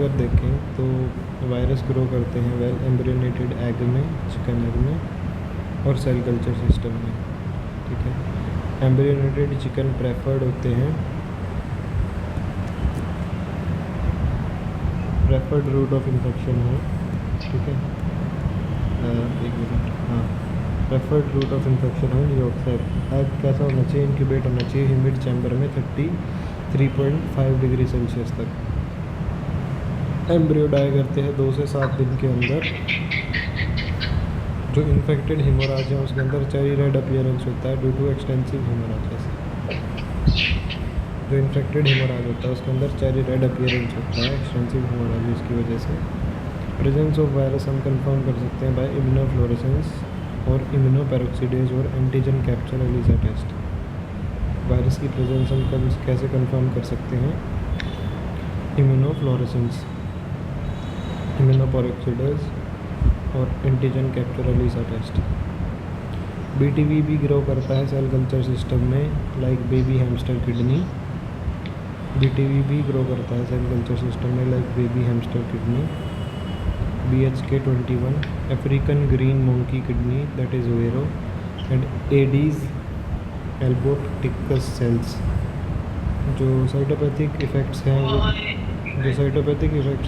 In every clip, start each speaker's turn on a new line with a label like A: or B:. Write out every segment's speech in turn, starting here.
A: अगर देखें तो वायरस ग्रो करते हैं वेल एम्ब्रियोनेटेड एग में, चिकन एग में और सेल कल्चर सिस्टम में। ठीक है, एम्ब्रियोनेटेड चिकन प्रेफर्ड होते हैं, प्रेफर्ड रूट ऑफ इन्फेक्शन है। ठीक है, एक मिनट, हाँ, प्रेफर्ड रूट ऑफ इन्फेक्शन है न्यूयोक्सेप। एग कैसा होना चाहिए? इंक्यूबेट होना चाहिए ह्यूमिड चैम्बर में 33.5 डिग्री सेल्सियस तक। एम्ब्रियो डाई करते हैं 2 से 7 दिन के अंदर। जो इन्फेक्टेड हेमोराज है उसके अंदर चेरी रेड अपीयरेंस होता है ड्यू टू एक्सटेंसिव हेमोराजेस। जो इन्फेक्टेड हेमोराज होता है उसके अंदर चेरी रेड अपीयरेंस होता है एक्सटेंसिव हेमोराजेस की वजह से। प्रेजेंस ऑफ वायरस हम कंफर्म कर सकते हैं बाय इम्यूनोफ्लोरेसेंस और इम्यूनोपेरोक्सीडेज और antigen capture ELISA test. Virus की प्रेजेंस हम कैसे कंफर्म कर सकते हैं? इम्यूनोफ्लोरेसेंस, इम्यूनोपेरोक्सीडेज और antigen capture ELISA test. BTV भी ग्रो करता है सेल कल्चर सिस्टम में like baby hamster kidney. BTV भी ग्रो करता है सेल कल्चर सिस्टम में like baby hamster kidney. BHK21 African green monkey kidney that is वेरो and Aedes albopictus cells. जो cytopathic effects हैं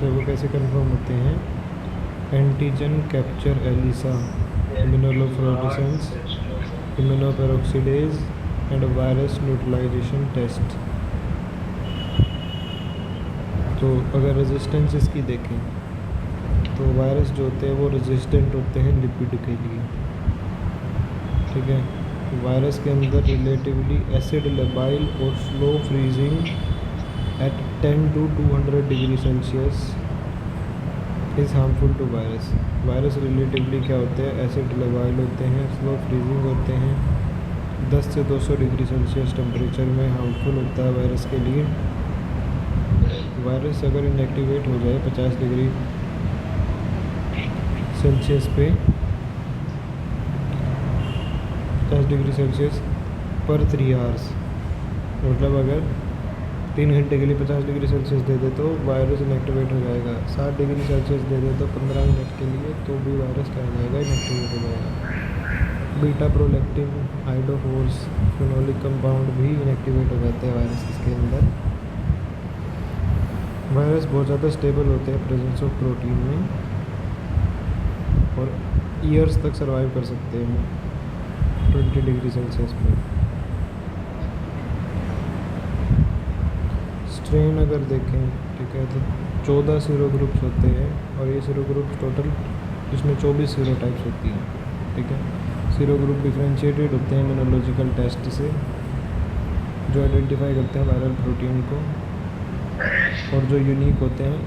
A: वो कैसे कंफर्म होते हैं? Antigen capture ELISA, immunofluorescence, immunoperoxidase and virus neutralization test. तो अगर रेजिस्टेंस इसकी देखें तो वायरस जो होते हैं वो रेजिस्टेंट होते हैं लिपिड के लिए। ठीक है, वायरस के अंदर रिलेटिवली एसिड लेबाइल और slow freezing at 10 to 200 degree Celsius is harmful to virus. Virus relatively क्या होते हैं? एसिड लेबाइल होते हैं, स्लो फ्रीजिंग होते हैं, 10 से 200 डिग्री सेल्सियस टेम्परेचर में हार्मफुल होता है वायरस के लिए। वायरस अगर इनएक्टिवेट हो जाए 50 डिग्री सेल्सियस पे, 50 डिग्री सेल्सियस पर 3 आवर्स, मतलब अगर 3 घंटे के लिए 50 डिग्री सेल्सियस दे दे तो वायरस इनएक्टिवेट हो जाएगा। 60 डिग्री सेल्सियस दे दे तो 15 मिनट के लिए तो भी वायरस क्या हो जाएगा? इनएक्टिवेट हो जाएगा। बीटा प्रोलैक्टिन, आइडोफोर्स, फिनोलिक कंपाउंड भी इनएक्टिवेट हो जाते हैं वायरस के अंदर। वायरस बहुत ज़्यादा स्टेबल होते हैं प्रेजेंस ऑफ प्रोटीन में और ईयर्स तक सर्वाइव कर सकते हैं 20 डिग्री सेल्सियस पर। स्ट्रेन अगर देखें, ठीक है, तो 14 सीरो ग्रुप्स होते हैं और ये सीरो ग्रुप्स टोटल इसमें 24 सीरो टाइप्स होती हैं। ठीक है, सीरो ग्रुप डिफ्रेंशिएटेड होते हैं इम्यूनोलॉजिकल टेस्ट से जो आइडेंटिफाई करते हैं वायरल प्रोटीन को, और जो यूनिक होते हैं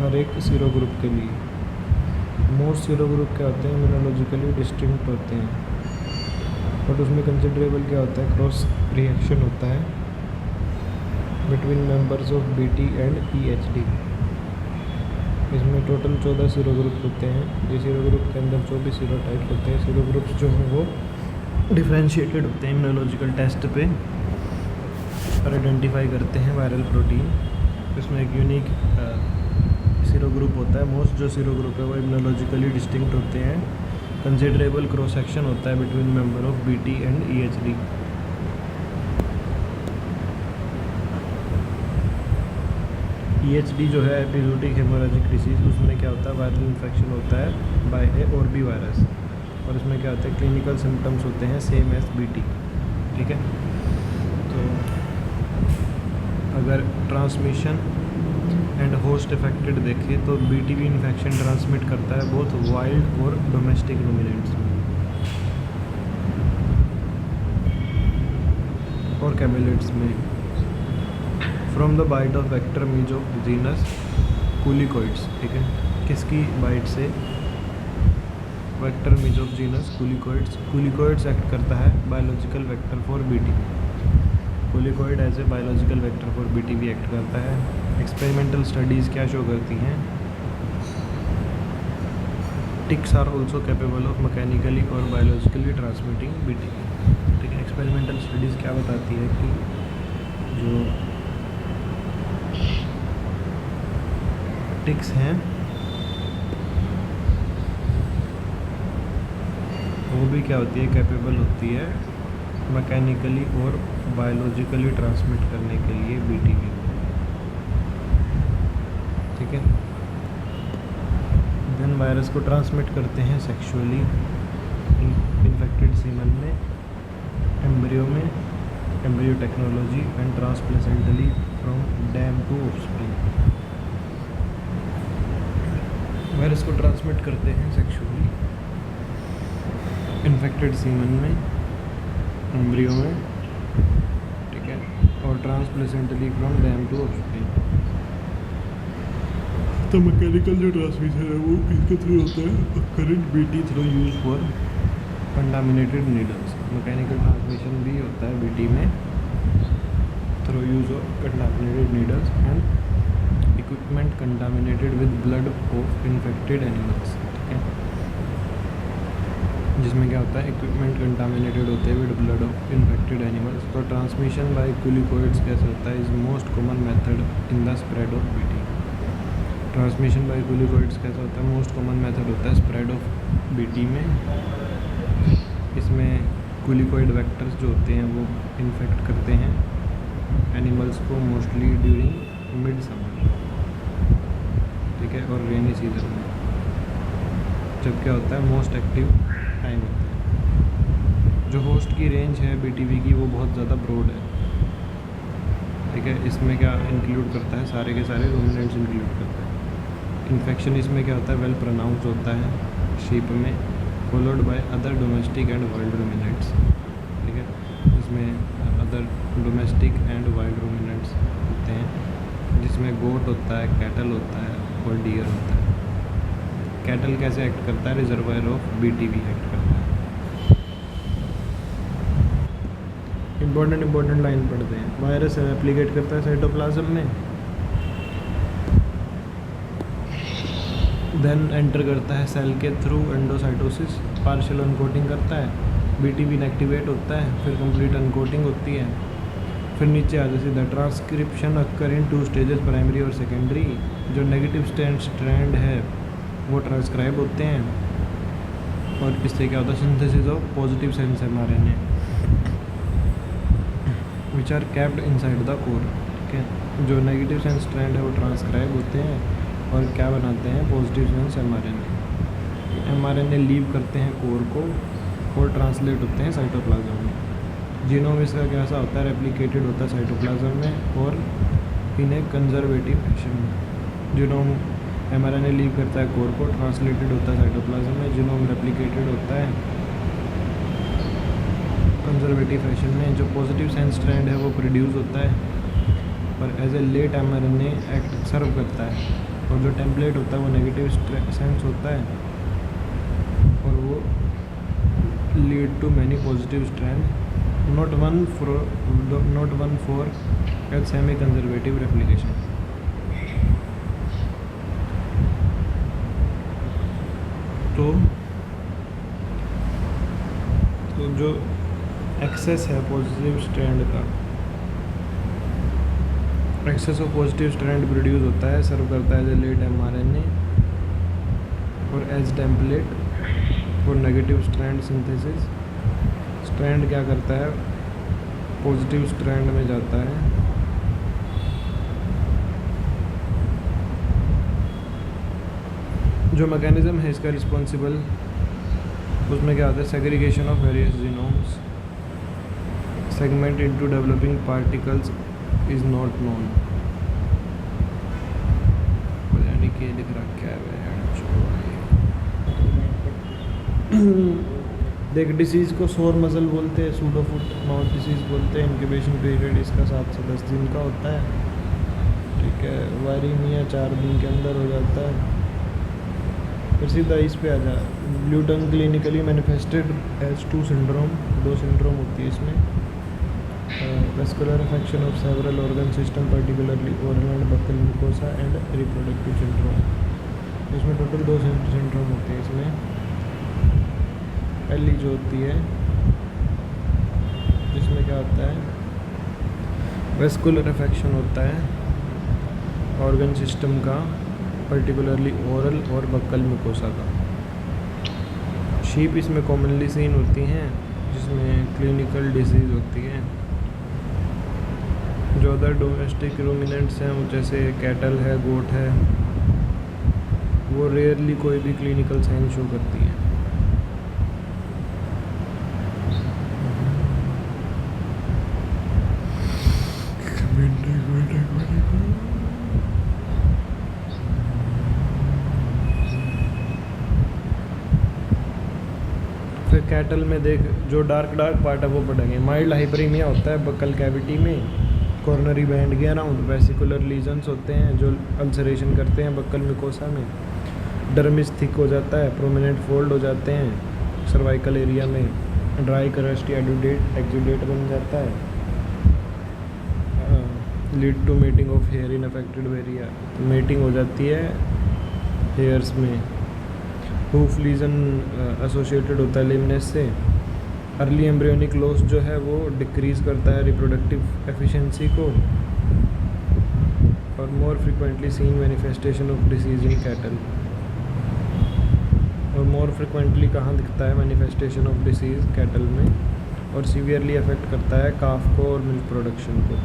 A: हर एक सीरो ग्रुप के लिए। मोस्ट सीरो ग्रुप क्या होते हैं? इम्यूनोलॉजिकली डिस्टिंक्ट होते हैं, बट उसमें कंसिडरेबल क्या होता है? क्रॉस रिएक्शन होता है between members of BT and EHD। इसमें टोटल 14 सीरो ग्रुप होते हैं। ये सीरो ग्रुप के अंदर 24 सीरो टाइप्स होते हैं। सीरो ग्रुप्स जो हैं वो डिफ्रेंशिएटेड होते हैं इम्यूनोलॉजिकल टेस्ट पे और आइडेंटिफाई करते हैं वायरल प्रोटीन। इसमें एक यूनिक सीरो ग्रुप होता है। मोस्ट जो सीरो ग्रुप है वो इम्यूनोलॉजिकली डिस्टिंक्ट होते हैं। कंसिडरेबल क्रॉस सेक्शन होता है between member of BT and EHD। EHD जो है एपिजोटिक हेमोरेजिक डिसीज, उसमें क्या होता है? वायरल इन्फेक्शन होता है बाय ए और बी वायरस, और इसमें क्या होता है? क्लिनिकल सिम्टम्स होते हैं सेम एज BT। ठीक है, तो अगर ट्रांसमिशन एंड होस्ट इफेक्टेड देखें तो BTV इन्फेक्शन ट्रांसमिट करता है बोथ वाइल्ड और डोमेस्टिक रूमिनेंट्स में और कैमेलिड्स में from the bite of vector mesogenous Culicoides. ठीक है, किसकी बाइट से? Vector mesogenous कूलिकोइड्स। कूलिकोइड्स एक्ट करता है biological vector for BT। Culicoide as a biological vector for BT भी एक्ट करता है। एक्सपेरिमेंटल स्टडीज़ क्या शो करती हैं? Ticks are also capable of mechanically और बायोलॉजिकली ट्रांसमिटिंग BT। ठीक है, एक्सपेरिमेंटल स्टडीज़ क्या बताती है कि जो ऑप्टिक्स हैं, वो भी क्या होती है, कैपेबल होती है मैकेनिकली और बायोलॉजिकली ट्रांसमिट करने के लिए बीटीवी को, ठीक है। देन वायरस को ट्रांसमिट करते हैं सेक्सुअली इन्फेक्टेड सीमन में, एम्ब्रियो में, embryo technology and transplacentally from dam to offspring. Virus को ट्रांसमिट करते हैं सेक्सुअली इन्फेक्टेड सीमन में, एम्ब्रियो में, ठीक है, और transplacentally from dam to offspring. तो मैकेनिकल जो ट्रांसमिशन है वो किसके थ्रू होता है, current BT through use for contaminated needles. Mechanical transmission भी होता है बीटी में through use of contaminated needles and equipment contaminated with blood of infected animals, ठीक है। जिसमें क्या होता है, इक्विपमेंट कंटामिनेटेड होते हैं with blood of infected animals. तो ट्रांसमिशन बाय ग्लूकोइड्स कैसे होता है, is most common method in the spread of BT. Transmission by Culicoides कैसा होता है, मोस्ट कॉमन मेथड होता है स्प्रेड ऑफ बीटी में। इसमें ग्लूकोइड वेक्टर्स जो होते हैं वो इन्फेक्ट करते हैं एनिमल्स को मोस्टली ड्यूरिंग मिड समर, ठीक है, और रेनी सीजन में, जब क्या होता है मोस्ट एक्टिव टाइम होता है। जो होस्ट की रेंज है बीटीवी की वो बहुत ज़्यादा ब्रॉड है, ठीक है। इसमें क्या इंक्लूड करता है, सारे के सारे रूमिनेंट्स इंक्लूड करता है। इन्फेक्शन इसमें क्या होता है, वेल प्रोनाउंस होता है शीप में, followed by other domestic and wild ruminants, ठीक है। इसमें other domestic and wild ruminants होते हैं, जिसमें गोट होता है, कैटल होता है और डियर होता है। कैटल कैसे एक्ट करता है, रिजर्वायर ऑफ बीटीवी एक्ट करता है। इंपॉर्टेंट लाइन पढ़ते हैं। वायरस एप्लीकेट करता है साइटोप्लाज्म में, देन एंटर करता है सेल के थ्रू एंडोसाइटोसिस, पार्शियल अनकोटिंग करता है, बीटीवी इनएक्टिवेट होता है, फिर कंप्लीट अनकोटिंग होती है, फिर नीचे आ जाए सीधा transcription occur in 2 stages, primary और सेकेंडरी। जो नेगेटिव स्ट्रैंड है वो ट्रांसक्राइब होते हैं, और इससे क्या होता है, synthesis of positive sense mRNA which are capped inside the core, ठीक है। जो नेगेटिव सेंस स्ट्रैंड है वो ट्रांसक्राइब होते हैं और क्या बनाते हैं, पॉजिटिव सेंस mRNA लीव करते हैं कोर को और ट्रांसलेट होते हैं साइटोप्लाज्म में। जीनोम इसका कैसा होता है, रेप्लिकेटेड होता है साइटोप्लाज्म में और इन ए कंजर्वेटिव फैशन में। जीनोम mRNA लीव करता है कोर को, ट्रांसलेटेड होता है साइटोप्लाज्म में, जीनोम रेप्लिकेटेड होता है कंजर्वेटिव फैशन में। जो पॉजिटिव सेंस स्ट्रैंड है वो प्रोड्यूस होता है और as a late mRNA act serve करता है, और जो टेम्पलेट होता है वो नेगेटिव सेंस होता है और वो lead to many positive strand, not one for as semi conservative replication. तो जो एक्सेस है पॉजिटिव स्ट्रैंड का, excess of positive strand produce होता है, सर्व करता है एज ए लेट mRNA और as template for negative strand synthesis. Strand क्या करता है, पॉजिटिव स्ट्रैंड में जाता है, जो मैकेनिज्म है इसका रिस्पॉन्सिबल, उसमें क्या होता है, segregation of various genomes, segment into developing particles is not known. यानी कि लिख रखा है देख, डिसीज़ को सोर मसल बोलते हैं, सूडो फुट माउथ डिसीज़ बोलते हैं। इंक्यूबेशन पीरियड इसका 7 से 10 दिन का होता है, ठीक है। वायरिमिया 4 दिन के अंदर हो जाता है। फिर सीधा इस पे आ जा, bluetongue clinically manifested as 2 syndrome, 2 syndrome होती है इसमें। Vascular affection of several organ system, particularly oral and buccal mucosa and reproductive syndrome. इसमें टोटल 2 सिंड्रोम होते हैं इसमें। पहली जो होती है जिसमें क्या होता है, वेस्कुलर अफेक्शन होता है ऑर्गन सिस्टम का, पर्टिकुलरली ओरल और बक्कल म्यूकोसा का। शीप इसमें कॉमनली सीन होती हैं जिसमें क्लिनिकल डिजीज़ होती है। जो अदर डोमेस्टिक रूमिनेंट्स हैं जैसे कैटल है, गोट है, वो रेयरली कोई भी क्लिनिकल साइन शो करती हैं। फिर कैटल में देख जो डार्क पार्ट है वो पढ़ेंगे। माइल्ड हाइपरीमिया होता है बक्कल कैविटी में, कॉर्नरी बैंड के अराउंड वेसिकुलर लीजन्स होते हैं जो अल्सरेशन करते हैं बक्कल म्यूकोसा में। डर्मिस थिक हो जाता है, प्रोमिनेंट फोल्ड हो जाते हैं सर्वाइकल एरिया में, ड्राई क्रस्ट या एक्जुडेट बन जाता है, lead to meeting of hair in affected area, meeting हो जाती है हेयर्स में। हूफ लीजन एसोसिएटेड होता है लिमनेस से। अर्ली एम्ब्रियोनिक लॉस जो है वो डिक्रीज़ करता है रिप्रोडक्टिव एफिशिएंसी को। और more frequently seen manifestation of disease in cattle. और मोर फ्रिक्वेंटली कहाँ दिखता है मैनिफेस्टेशन ऑफ डिसीज़ कैटल में, और सीवियरली अफेक्ट करता है काफ को और मिल्क प्रोडक्शन को।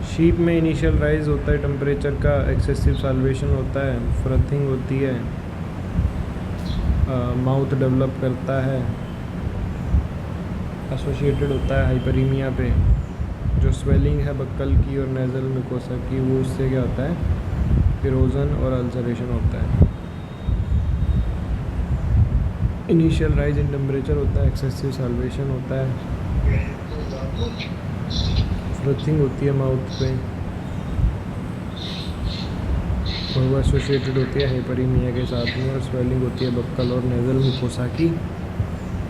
A: शीप में इनिशियल राइज होता है टेम्परेचर का, एक्सेसिव साल्वेशन होता है, फ्रथिंग होती है, माउथ डेवलप करता है, एसोसिएटेड होता है हाइपरीमिया पे। जो स्वेलिंग है बक्कल की और नेज़ल म्यूकोसा की, वो उससे क्या होता है, इरोजन और अल्सरेशन होता है। इनिशियल राइज इन टेम्परेचर होता है, एक्सेसिव साल्वेशन होता है, फ्रथिंग होती है माउथ पे, और वो एसोसिएटेड होती है हाइपरीमिया के साथ में, और स्वेलिंग होती है बक्कल और नेज़ल म्यूकोसा की,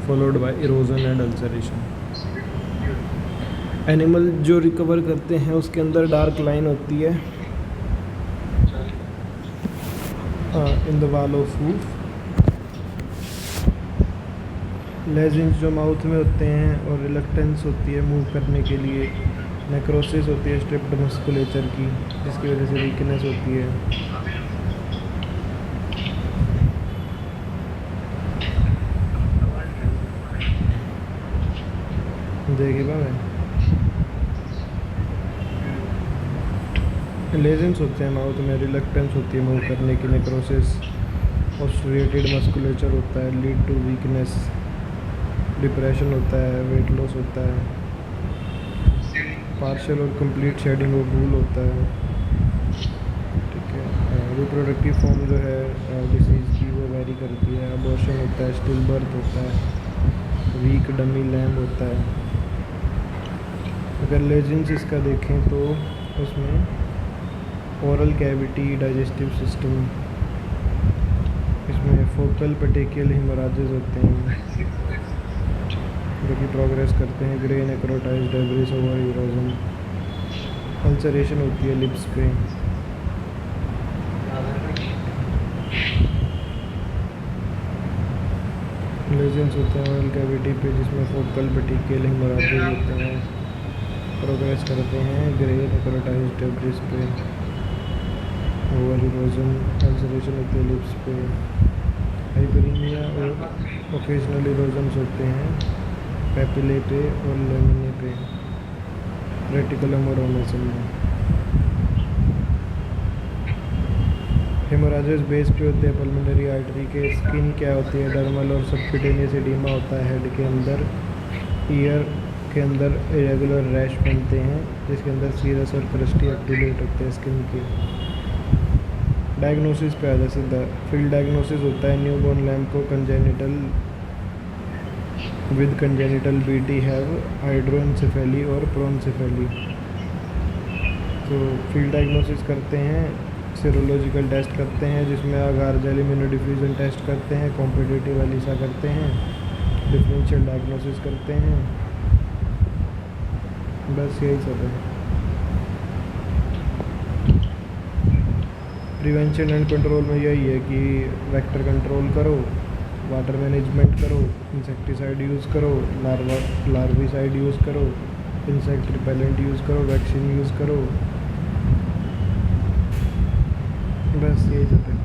A: followed by erosion and ulceration. Animal जो रिकवर करते हैं उसके अंदर डार्क लाइन होती है in the wall of hoof. Lesions जो माउथ में होते हैं, और रिलक्टेंस होती है मूव करने के लिए। नेक्रोसिस होती है स्ट्रिप्ड मस्कुलेचर की, जिसकी वजह से वीकनेस होती है। देखिए भाई, लेजेंस होते हैं माउथ में, रिलक्टेंस होती है मूव करने की, नेक्रोसिस, ऑस्ट्रिएटेड मस्कुलेचर होता है, लीड टू वीकनेस, डिप्रेशन होता है, वेट लॉस होता है, पार्शियल और कंप्लीट शेडिंग ऑफ वूल होता है। ठीक है। रिप्रोडक्टिव फॉर्म जो है डिसीज़ की वो वेरी करती है। अबॉर्शन होता है, स्टिल बर्थ होता है, वीक डमी लैम्ब होता है। अगर लेजेंस इसका देखें तो उसमें ओरल कैविटी, डाइजेस्टिव सिस्टम, इसमें फोकल पेटेकियल हेमोराजेस होते हैं जो कि प्रोग्रेस करते हैं grey necrotize debris over erosion. Ulceration होती है लिप्स पे। लेजेंस होते हैं ओरल कैविटी पे जिसमें फोकल पेटेकियल हेमोराजेस होते हैं, प्रोग्रेस करते हैं ग्रे नेक्रोटाइज डेब्रिस पे ओवर इरोजन। अल्सरेशन होती है लिप्स पे। हाइपरीमिया और ओकेजनल इरोजन्स होते हैं पैपिले पे और लेमिने पे, रेटिकुलम और ओमेसम में। हेमोराजेस बेस पे होते हैं पल्मोनरी आर्टरी के। स्किन क्या होती है, डर्मल और सबक्यूटेनियस एडिमा होता है हेड के अंदर। ईयर के अंदर इरेगुलर रैश बनते हैं जिसके अंदर सीरस और क्रस्टी एक्टिवेट होते हैं स्किन के। डायग्नोसिस पे आ जाए सीधा। फील्ड डायग्नोसिस होता है न्यूबॉर्न लैम्ब को congenital with congenital BT have hydroencephaly और प्रोएनसेफेली। तो फील्ड डायग्नोसिस करते हैं, सीरोलॉजिकल टेस्ट करते हैं जिसमें आगार जेल इम्यूनोडिफ्यूजन टेस्ट करते हैं, कॉम्पिटिटिव एलिसा करते हैं, डिफरेंशियल डायग्नोसिस करते हैं। बस यही सब है। प्रिवेंशन एंड कंट्रोल में यही है कि वेक्टर कंट्रोल करो, वाटर मैनेजमेंट करो, इंसेक्टिसाइड यूज़ करो, लार्विसाइड यूज़ करो, इंसेक्ट रिपेलेंट यूज़ करो, वैक्सीन यूज़ करो, यही चल रहा है।